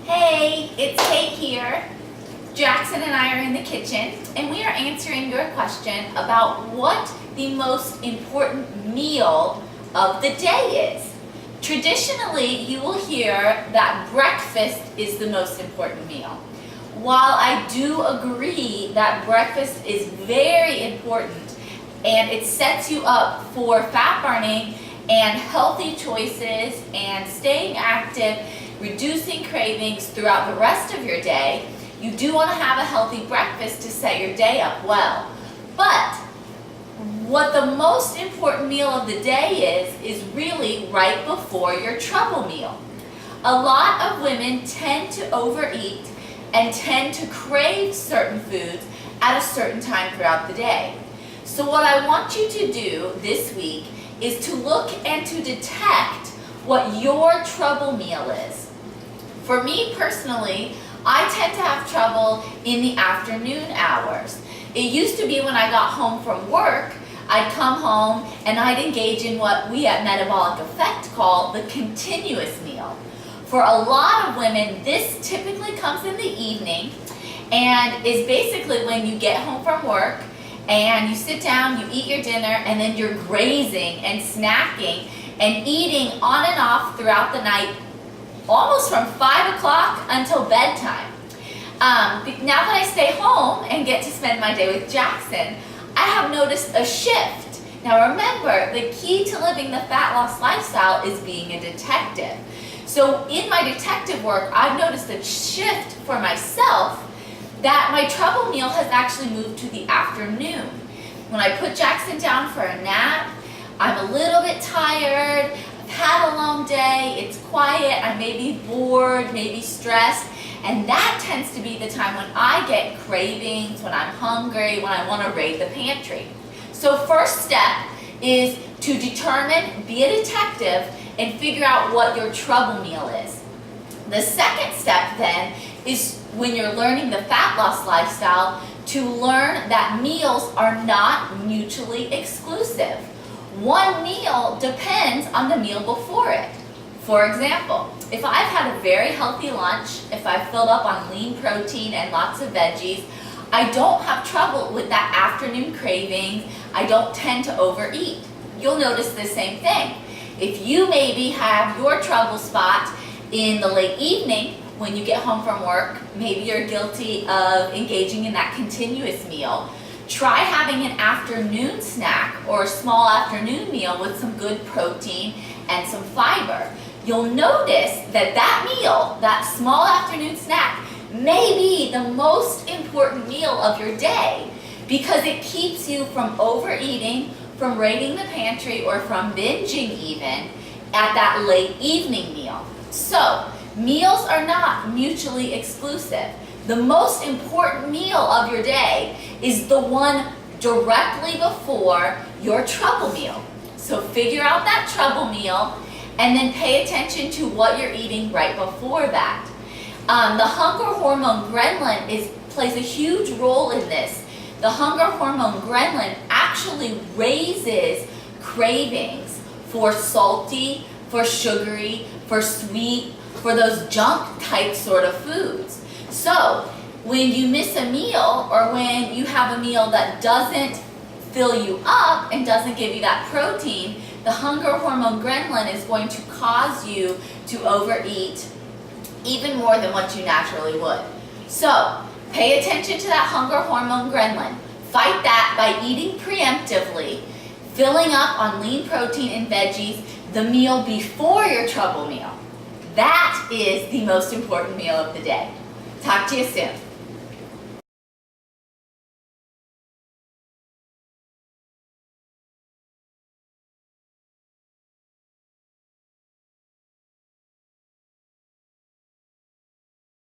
Hey, it's Kate here. Jackson and I are in the kitchen and we are answering your question about what the most important meal of the day is. Traditionally, you will hear that breakfast is the most important meal. While I do agree that breakfast is very important and it sets you up for fat burning and healthy choices and staying active, reducing cravings throughout the rest of your day, you do want to have a healthy breakfast to set your day up well. But what the most important meal of the day is really right before your trouble meal. A lot of women tend to overeat and tend to crave certain foods at a certain time throughout the day. So what I want you to do this week is to look and to detect what your trouble meal is. For me personally, I tend to have trouble in the afternoon hours. It used to be when I got home from work, I'd come home and I'd engage in what we at Metabolic Effect call the continuous meal. For a lot of women, this typically comes in the evening and is basically when you get home from work and you sit down, you eat your dinner, and then you're grazing and snacking and eating on and off throughout the night, almost from 5 o'clock until bedtime. Now that I stay home and get to spend my day with Jackson, I have noticed a shift. Now remember, the key to living the fat loss lifestyle is being a detective. So in my detective work, I've noticed a shift for myself that my trouble meal has actually moved to the afternoon. When I put Jackson down for a nap, I'm a little bit tired, I've had a long day, it's quiet, I may be bored, maybe stressed, and that tends to be the time when I get cravings, when I'm hungry, when I want to raid the pantry. So first step is to determine, be a detective, and figure out what your trouble meal is. The second step then is when you're learning the fat loss lifestyle to learn that meals are not mutually exclusive. One meal depends on the meal before it. For example, if I've had a very healthy lunch, if I've filled up on lean protein and lots of veggies, I don't have trouble with that afternoon craving. I don't tend to overeat. You'll notice the same thing. If you maybe have your trouble spot in the late evening when you get home from work, maybe you're guilty of engaging in that continuous meal, try having an afternoon snack or a small afternoon meal with some good protein and some fiber. You'll notice that that meal, that small afternoon snack, may be the most important meal of your day because it keeps you from overeating, from raiding the pantry, or from binging even at that late evening meal. So, meals are not mutually exclusive. The most important meal of your day is the one directly before your trouble meal. So figure out that trouble meal and then pay attention to what you're eating right before that. The hunger hormone ghrelin plays a huge role in this. The hunger hormone ghrelin actually raises cravings for salty, for sugary, for sweet, for those junk type sort of foods. So when you miss a meal or when you have a meal that doesn't fill you up and doesn't give you that protein, the hunger hormone ghrelin is going to cause you to overeat even more than what you naturally would. So pay attention to that hunger hormone ghrelin. Fight that by eating preemptively, filling up on lean protein and veggies the meal before your trouble meal. That is the most important meal of the day. Talk to you soon.